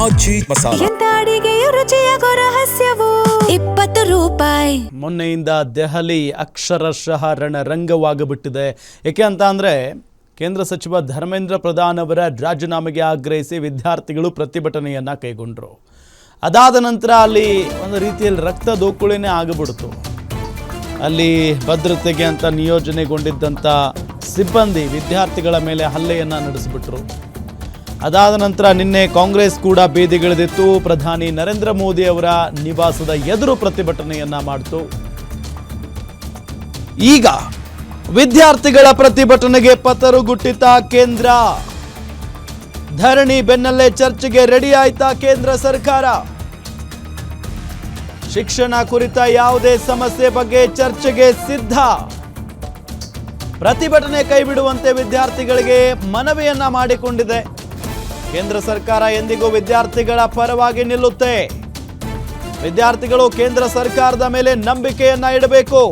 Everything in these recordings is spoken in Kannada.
ಆಜಿ ಮಸಾಲ. ಎಂತ ಅಡಿಗೆಯ ರುಚಿಯಾಗೋ ರಹಸ್ಯವು 20 ರೂಪಾಯಿ. ಮೊನ್ನೆಯಿಂದ ದೆಹಲಿ ಅಕ್ಷರಶಃ ರಣರಂಗವಾಗಬಿಟ್ಟಿದೆ. ಏಕೆ ಅಂತ ಅಂದರೆ ಕೇಂದ್ರ ಸಚಿವ ಧರ್ಮೇಂದ್ರ ಪ್ರಧಾನ್ ಅವರ ರಾಜೀನಾಮೆಗೆ ಆಗ್ರಹಿಸಿ ವಿದ್ಯಾರ್ಥಿಗಳು ಪ್ರತಿಭಟನೆಯನ್ನು ಕೈಗೊಂಡರು. ಅದಾದ ನಂತರ ಅಲ್ಲಿ ಒಂದು ರೀತಿಯಲ್ಲಿ ರಕ್ತ ದೋಕುಳಿನೇ ಆಗಿಬಿಡ್ತು. ಅಲ್ಲಿ ಭದ್ರತೆಗೆ ಅಂತ ನಿಯೋಜನೆಗೊಂಡಿದ್ದಂಥ ಸಿಬ್ಬಂದಿ ವಿದ್ಯಾರ್ಥಿಗಳ ಮೇಲೆ ಹಲ್ಲೆಯನ್ನು ನಡೆಸಿಬಿಟ್ರು. ಅದಾದ ನಂತರ ನಿನ್ನೆ ಕಾಂಗ್ರೆಸ್ ಕೂಡ ಬೀದಿಗಿಳಿದಿತ್ತು. ಪ್ರಧಾನಿ ನರೇಂದ್ರ ಮೋದಿ ಅವರ ನಿವಾಸದ ಎದುರು ಪ್ರತಿಭಟನೆಯನ್ನ ಮಾಡಿತು. ಈಗ ವಿದ್ಯಾರ್ಥಿಗಳ ಪ್ರತಿಭಟನೆಗೆ ಪತರುಗುಟ್ಟಿತ ಕೇಂದ್ರ. ಧರಣಿ ಬೆನ್ನಲ್ಲೇ ಚರ್ಚೆಗೆ ರೆಡಿ ಆಯ್ತಾ ಕೇಂದ್ರ ಸರ್ಕಾರ? ಶಿಕ್ಷಣ ಕುರಿತ ಯಾವುದೇ ಸಮಸ್ಯೆ ಬಗ್ಗೆ ಚರ್ಚೆಗೆ ಸಿದ್ಧ. ಪ್ರತಿಭಟನೆ ಕೈಬಿಡುವಂತೆ ವಿದ್ಯಾರ್ಥಿಗಳಿಗೆ ಮನವಿಯನ್ನ ಮಾಡಿಕೊಂಡಿದೆ. ಕೇಂದ್ರ ಸರ್ಕಾರ ಎಂದಿಗೂ ವಿದ್ಯಾರ್ಥಿಗಳ ಪರವಾಗಿ ನಿಲ್ಲುತ್ತೆ. ವಿದ್ಯಾರ್ಥಿಗಳು ಕೇಂದ್ರ ಸರ್ಕಾರದ ಮೇಲೆ ನಂಬಿಕೆಯನ್ನ ಇಡಬೇಕು.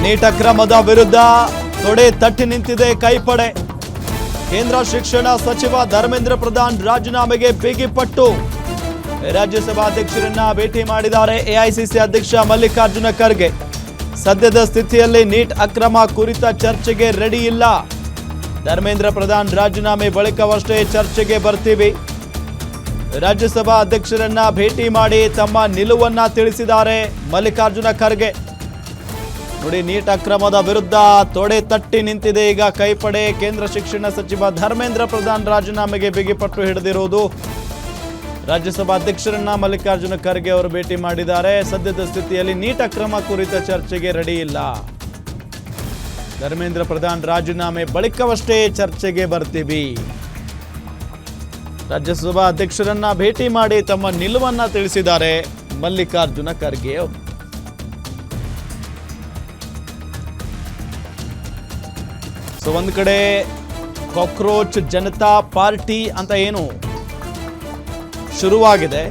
ನೀಟ್ ಅಕ್ರಮದ ವಿರುದ್ಧ ತೊಡೆ ತಟ್ಟಿ ನಿಂತಿದೆ ಕೈಪಡೆ. ಕೇಂದ್ರ ಶಿಕ್ಷಣ ಸಚಿವ ಧರ್ಮೇಂದ್ರ ಪ್ರಧಾನ್ ರಾಜೀನಾಮೆಗೆ ಬಿಗಿಪಟ್ಟು. ರಾಜ್ಯಸಭಾ ಅಧ್ಯಕ್ಷರನ್ನ ಭೇಟಿ ಮಾಡಿದ್ದಾರೆ ಎಐಸಿಸಿ ಅಧ್ಯಕ್ಷ ಮಲ್ಲಿಕಾರ್ಜುನ ಖರ್ಗೆ. ಸದ್ಯದ ಸ್ಥಿತಿಯಲ್ಲಿ ನೀಟ್ ಅಕ್ರಮ ಕುರಿತ ಚರ್ಚೆಗೆ ರೆಡಿ ಇಲ್ಲ. ಧರ್ಮೇಂದ್ರ ಪ್ರಧಾನ್ ರಾಜೀನಾಮೆ ಬಳಿಕವಷ್ಟೇ ಚರ್ಚೆಗೆ ಬರ್ತೀವಿ. ರಾಜ್ಯಸಭಾ ಅಧ್ಯಕ್ಷರನ್ನ ಭೇಟಿ ಮಾಡಿ ತಮ್ಮ ನಿಲುವನ್ನ ತಿಳಿಸಿದ್ದಾರೆ ಮಲ್ಲಿಕಾರ್ಜುನ ಖರ್ಗೆ. ನೋಡಿ, ನೀಟ್ ಅಕ್ರಮದ ವಿರುದ್ಧ ತೊಡೆ ತಟ್ಟಿ ನಿಂತಿದೆ ಈಗ ಕೈಪಡೆ. ಕೇಂದ್ರ ಶಿಕ್ಷಣ ಸಚಿವ ಧರ್ಮೇಂದ್ರ ಪ್ರಧಾನ್ ರಾಜೀನಾಮೆಗೆ ಬಿಗಿಪಟ್ಟು ಹಿಡಿದಿರುವುದು. ರಾಜ್ಯಸಭಾ ಅಧ್ಯಕ್ಷರನ್ನ ಮಲ್ಲಿಕಾರ್ಜುನ ಖರ್ಗೆ ಅವರು ಭೇಟಿ ಮಾಡಿದ್ದಾರೆ. ಸದ್ಯದ ಸ್ಥಿತಿಯಲ್ಲಿ ನೀಟ್ ಅಕ್ರಮ ಕುರಿತ ಚರ್ಚೆಗೆ ರೆಡಿ ಇಲ್ಲ. ಧರ್ಮೇಂದ್ರ ಪ್ರಧಾನ್ ರಾಜೀನಾಮೆ ಬಳಿಕವಷ್ಟೇ ಚರ್ಚೆಗೆ ಬರ್ತೀವಿ. ರಾಜ್ಯಸಭಾ ಅಧ್ಯಕ್ಷರನ್ನ ಭೇಟಿ ಮಾಡಿ ತಮ್ಮ ನಿಲುವನ್ನ ತಿಳಿಸಿದ್ದಾರೆ ಮಲ್ಲಿಕಾರ್ಜುನ ಖರ್ಗೆ ಅವರು. ಸೊ ಒಂದು ಕಡೆ ಕಾಕ್ರೋಚ್ ಜನತಾ ಪಾರ್ಟಿ ಅಂತ ಏನು ಶುರುವಾಗಿದೆ,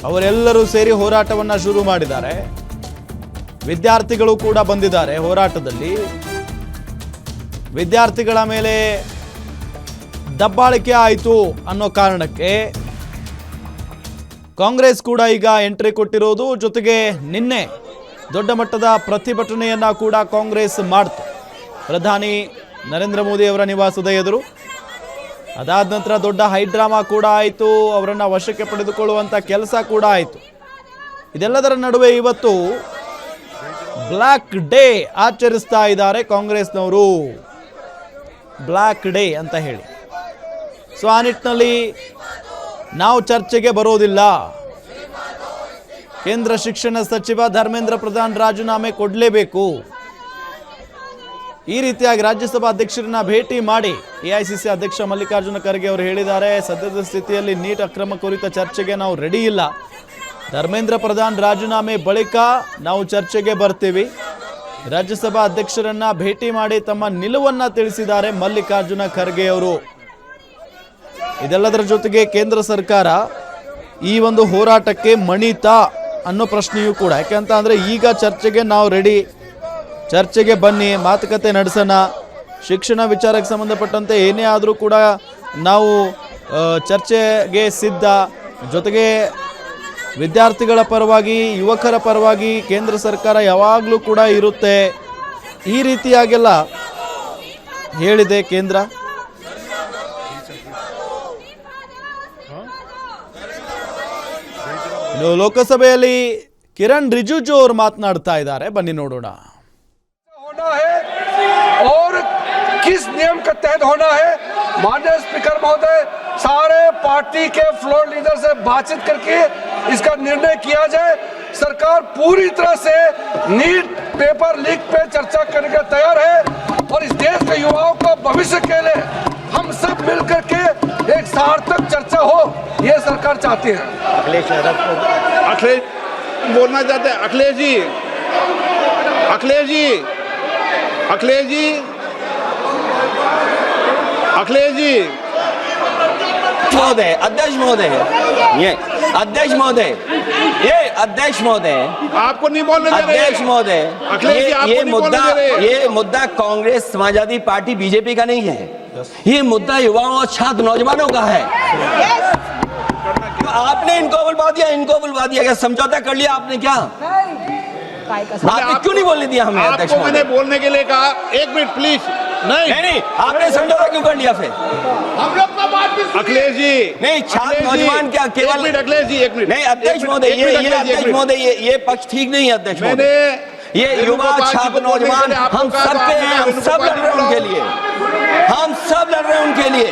ಅವರೆಲ್ಲರೂ ಸೇರಿ ಹೋರಾಟವನ್ನ ಶುರು ಮಾಡಿದ್ದಾರೆ. ವಿದ್ಯಾರ್ಥಿಗಳು ಕೂಡ ಬಂದಿದ್ದಾರೆ ಹೋರಾಟದಲ್ಲಿ. ವಿದ್ಯಾರ್ಥಿಗಳ ಮೇಲೆ ದಬ್ಬಾಳಿಕೆ ಆಯಿತು ಅನ್ನೋ ಕಾರಣಕ್ಕೆ ಕಾಂಗ್ರೆಸ್ ಕೂಡ ಈಗ ಎಂಟ್ರಿ ಕೊಟ್ಟಿರೋದು. ಜೊತೆಗೆ ನಿನ್ನೆ ದೊಡ್ಡ ಮಟ್ಟದ ಪ್ರತಿಭಟನೆಯನ್ನ ಕೂಡ ಕಾಂಗ್ರೆಸ್ ಮಾಡಿತು ಪ್ರಧಾನಿ ನರೇಂದ್ರ ಮೋದಿ ಅವರ ನಿವಾಸದ ಎದುರು. ಅದಾದ ನಂತರ ದೊಡ್ಡ ಹೈಡ್ರಾಮಾ ಕೂಡ ಆಯಿತು. ಅವರನ್ನು ವಶಕ್ಕೆ ಪಡೆದುಕೊಳ್ಳುವಂಥ ಕೆಲಸ ಕೂಡ ಆಯಿತು. ಇದೆಲ್ಲದರ ನಡುವೆ ಇವತ್ತು ಬ್ಲ್ಯಾಕ್ ಡೇ ಆಚರಿಸ್ತಾ ಇದ್ದಾರೆ ಕಾಂಗ್ರೆಸ್ನವರು. ಬ್ಲ್ಯಾಕ್ ಡೇ ಅಂತ ಹೇಳಿ. ಸೊ ಆ ನಿಟ್ಟಿನಲ್ಲಿ ನಾವು ಚರ್ಚೆಗೆ ಬರೋದಿಲ್ಲ, ಕೇಂದ್ರ ಶಿಕ್ಷಣ ಸಚಿವ ಧರ್ಮೇಂದ್ರ ಪ್ರಧಾನ್ ರಾಜೀನಾಮೆ ಕೊಡಲೇಬೇಕು, ಈ ರೀತಿಯಾಗಿ ರಾಜ್ಯಸಭಾ ಅಧ್ಯಕ್ಷರನ್ನ ಭೇಟಿ ಮಾಡಿ ಎಐಸಿಸಿ ಅಧ್ಯಕ್ಷ ಮಲ್ಲಿಕಾರ್ಜುನ ಖರ್ಗೆ ಅವರು ಹೇಳಿದ್ದಾರೆ. ಸದ್ಯದ ಸ್ಥಿತಿಯಲ್ಲಿ ನೀಟ್ ಅಕ್ರಮ ಕುರಿತ ಚರ್ಚೆಗೆ ನಾವು ರೆಡಿ ಇಲ್ಲ. ಧರ್ಮೇಂದ್ರ ಪ್ರಧಾನ್ ರಾಜೀನಾಮೆ ಬಳಿಕ ನಾವು ಚರ್ಚೆಗೆ ಬರ್ತೀವಿ. ರಾಜ್ಯಸಭಾ ಅಧ್ಯಕ್ಷರನ್ನ ಭೇಟಿ ಮಾಡಿ ತಮ್ಮ ನಿಲುವನ್ನ ತಿಳಿಸಿದ್ದಾರೆ ಮಲ್ಲಿಕಾರ್ಜುನ ಖರ್ಗೆ ಅವರು. ಇದೆಲ್ಲದರ ಜೊತೆಗೆ ಕೇಂದ್ರ ಸರ್ಕಾರ ಈ ಒಂದು ಹೋರಾಟಕ್ಕೆ ಮಣಿತಾ ಅನ್ನೋ ಪ್ರಶ್ನೆಯೂ ಕೂಡ. ಯಾಕೆಂತ ಅಂದರೆ ಈಗ ಚರ್ಚೆಗೆ ನಾವು ರೆಡಿ, ಚರ್ಚೆಗೆ ಬನ್ನಿ, ಮಾತುಕತೆ ನಡೆಸೋಣ, ಶಿಕ್ಷಣ ವಿಚಾರಕ್ಕೆ ಸಂಬಂಧಪಟ್ಟಂತೆ ಏನೇ ಆದರೂ ಕೂಡ ನಾವು ಚರ್ಚೆಗೆ ಸಿದ್ಧ, ಜೊತೆಗೆ ವಿದ್ಯಾರ್ಥಿಗಳ ಪರವಾಗಿ, ಯುವಕರ ಪರವಾಗಿ ಕೇಂದ್ರ ಸರ್ಕಾರ ಯಾವಾಗಲೂ ಕೂಡ ಇರುತ್ತೆ, ಈ ರೀತಿಯಾಗೆಲ್ಲ ಹೇಳಿದೆ ಕೇಂದ್ರ. ಇನ್ನು ಲೋಕಸಭೆಯಲ್ಲಿ ಕಿರಣ್ ರಿಜಿಜು ಅವರು ಮಾತನಾಡ್ತಾ ಇದ್ದಾರೆ, ಬನ್ನಿ ನೋಡೋಣ. होना है और किस नियम के तहत होना है, माननीय स्पीकर महोदय सारे पार्टी के फ्लोर लीडर से बातचीत करके इसका निर्णय किया जाए. सरकार पूरी तरह से नीट पेपर लीक पे चर्चा करने के तैयार है और इस देश के युवाओं का भविष्य के लिए हम सब मिलकर के एक सार्थक चर्चा हो, ये सरकार चाहती है. अखिलेश बोलना चाहते हैं. अखिलेश जी, अखिलेश जी, अखिलेश जी, अखिलेश जी, महोदय, अध्यक्ष महोदय, ये अध्यक्ष महोदय, ये अध्यक्ष महोदय, आपको नहीं बोलने दे रहे. अध्यक्ष महोदय, अखिलेश जी, आपको नहीं बोलने दे रहे. ये मुद्दा कांग्रेस, समाजवादी पार्टी, बीजेपी का नहीं है. ये मुद्दा युवाओं और छात्र नौजवानों का है. आपने इनको बुलवा दिया, क्या समझौता कर लिया आपने? क्या आपने क्यों नहीं बोलने दिया हमें? अध्यक्ष आपको मैंने महोदय, बोलने के लिए कहा. एक मिनट प्लीज. नहीं, आपने समझौता क्यों कर लिया फिर? हम लोग का बात भी. अखिलेश जी, नहीं, छात्र नौजवान क्या केवल. एक मिनट अखिलेश जी, एक मिनट. नहीं अध्यक्ष महोदय, ये अध्यक्ष महोदय, ये पक्ष ठीक नहीं है अध्यक्ष महोदय. ये युवा छात्र नौजवान हम सब के हैं, हम सब लड़ रहे हैं उनके लिए, हम सब लड़ रहे हैं उनके लिए.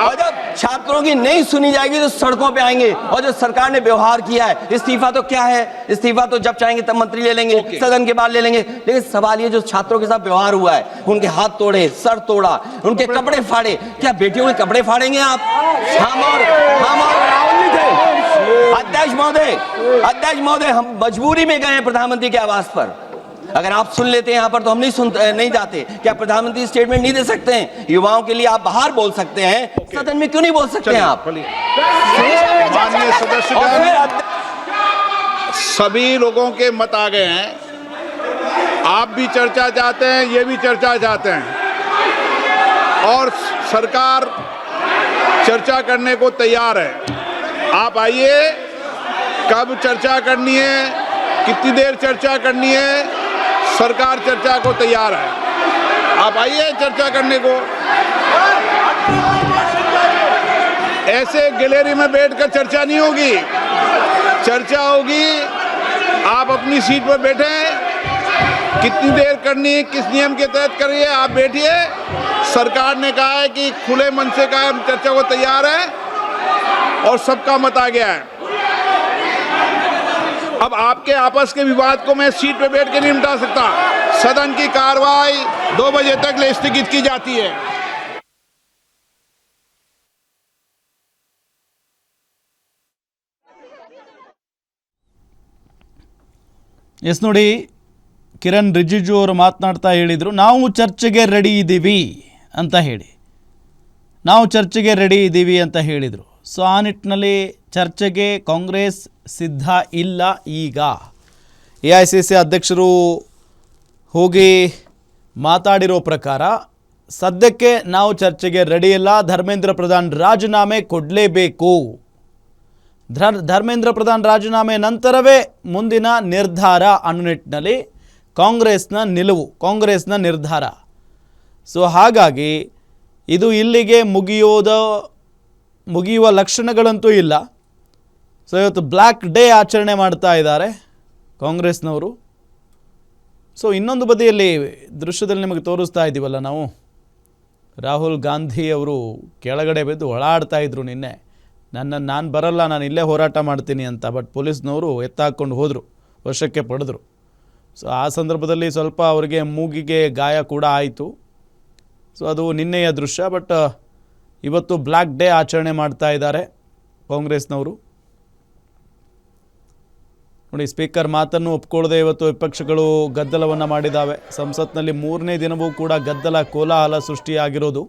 और जब छात्रों की नहीं सुनी जाएगी तो सड़कों पे आएंगे. और जो सरकार ने व्यवहार किया है, इस्तीफा तो क्या है, इस्तीफा तो जब चाहेंगे तब मंत्री ले लेंगे, सदन के बाद ले लेंगे. लेकिन सवाल ये जो छात्रों के साथ व्यवहार हुआ है, उनके हाथ तोड़े, सर तोड़ा, उनके कपड़े फाड़े, क्या बेटियों के कपड़े फाड़ेंगे आप? हम और राहुल जी थे. अध्यक्ष महोदय, हम मजबूरी में गए हैं प्रधानमंत्री के आवास पर. अगर आप सुन लेते हैं यहाँ पर तो हम नहीं जाते. क्या प्रधानमंत्री स्टेटमेंट नहीं दे सकते हैं? युवाओं के लिए आप बाहर बोल सकते हैं, सदन में क्यों नहीं बोल सकते हैं आप? माननीय सदस्यगण, सभी लोगों के मत आ गए हैं. आप भी चर्चा चाहते हैं, ये भी चर्चा चाहते हैं और सरकार चर्चा करने को तैयार है. आप आइए, कब चर्चा करनी है, कितनी देर चर्चा करनी है, सरकार चर्चा को तैयार है. आप आइए चर्चा करने को. ऐसे गैलरी में बैठकर चर्चा नहीं होगी. चर्चा होगी, आप अपनी सीट पर बैठे, कितनी देर करनी, किस नियम के तहत करिए, आप बैठिए. सरकार ने कहा है कि खुले मन से कहा हम चर्चा को तैयार है और सबका मत आ गया है. अब आपके आपस के विवाद को मैं सीट पे बैठ के नहीं मिटा सकता. सदन की कार्रवाई 2 बजे तक स्थगित की जाती है. ಎಸ್ ನೋಡಿ, ಕಿರಣ್ ರಿಜಿಜು ಅವರು ಮಾತನಾಡ್ತಾ ಹೇಳಿದರು, ನಾವು ಚರ್ಚೆಗೆ ರೆಡಿ ಇದ್ದೀವಿ ಅಂತ ಹೇಳಿ, ನಾವು ಚರ್ಚೆಗೆ ರೆಡಿ ಇದ್ದೀವಿ ಅಂತ ಹೇಳಿದರು. ಸೊ ಆ ನಿಟ್ಟಿನಲ್ಲಿ ಚರ್ಚೆಗೆ ಕಾಂಗ್ರೆಸ್ ಸಿದ್ಧ ಇಲ್ಲ. ಈಗ AICC ಅಧ್ಯಕ್ಷರು ಹೋಗಿ ಮಾತಾಡಿರೋ ಪ್ರಕಾರ ಸದ್ಯಕ್ಕೆ ನಾವು ಚರ್ಚೆಗೆ ರೆಡಿ ಇಲ್ಲ, ಧರ್ಮೇಂದ್ರ ಪ್ರಧಾನ್ ರಾಜೀನಾಮೆ ಕೊಡಲೇಬೇಕು, ಧರ್ಮೇಂದ್ರ ಪ್ರಧಾನ್ ರಾಜೀನಾಮೆ ನಂತರವೇ ಮುಂದಿನ ನಿರ್ಧಾರ ಅನ್ನೋ ನಿಟ್ಟಿನಲ್ಲಿ ಕಾಂಗ್ರೆಸ್ನ ನಿಲುವು, ಕಾಂಗ್ರೆಸ್ನ ನಿರ್ಧಾರ. ಸೊ ಹಾಗಾಗಿ ಇದು ಇಲ್ಲಿಗೆ ಮುಗಿಯುವ ಲಕ್ಷಣಗಳಂತೂ ಇಲ್ಲ. ಸೊ ಇವತ್ತು ಬ್ಲ್ಯಾಕ್ ಡೇ ಆಚರಣೆ ಮಾಡ್ತಾ ಇದ್ದಾರೆ ಕಾಂಗ್ರೆಸ್ನವರು. ಸೊ ಇನ್ನೊಂದು ಬದಿಯಲ್ಲಿ ದೃಶ್ಯದಲ್ಲಿ ನಿಮಗೆ ತೋರಿಸ್ತಾ ಇದ್ದೀವಲ್ಲ ನಾವು, ರಾಹುಲ್ ಗಾಂಧಿ ಅವರು ಕೆಳಗಡೆ ಬಿದ್ದು ಹೊಳಾಡ್ತಾ ಇದ್ರು ನಿನ್ನೆ, ನಾನು ಬರಲ್ಲ, ನಾನು ಇಲ್ಲೇ ಹೋರಾಟ ಮಾಡ್ತೀನಿ ಅಂತ. ಬಟ್ ಪೊಲೀಸ್ನವರು ಎತ್ತಾಕೊಂಡು ಹೋದರು, ವಶಕ್ಕೆ ಪಡೆದರು. ಸೊ ಆ ಸಂದರ್ಭದಲ್ಲಿ ಸ್ವಲ್ಪ ಅವರಿಗೆ ಮೂಗಿಗೆ ಗಾಯ ಕೂಡ ಆಯಿತು. ಸೊ ಅದು ನಿನ್ನೆಯ ದೃಶ್ಯ. ಬಟ್ ಇವತ್ತು ಬ್ಲ್ಯಾಕ್ ಡೇ ಆಚರಣೆ ಮಾಡ್ತಾ ಇದ್ದಾರೆ ಕಾಂಗ್ರೆಸ್ನವರು. ನೋಡಿ, ಸ್ಪೀಕರ್ ಮಾತನ್ನು ಒಪ್ಕೊಳ್ಳದೆ ಇವತ್ತು ವಿಪಕ್ಷಗಳು ಗದ್ದಲವನ್ನು ಮಾಡಿದ್ದಾವೆ. ಸಂಸತ್ನಲ್ಲಿ 3ನೇ ದಿನವೂ ಕೂಡ ಗದ್ದಲ ಕೋಲಾಹಲ ಸೃಷ್ಟಿಯಾಗಿರೋದು.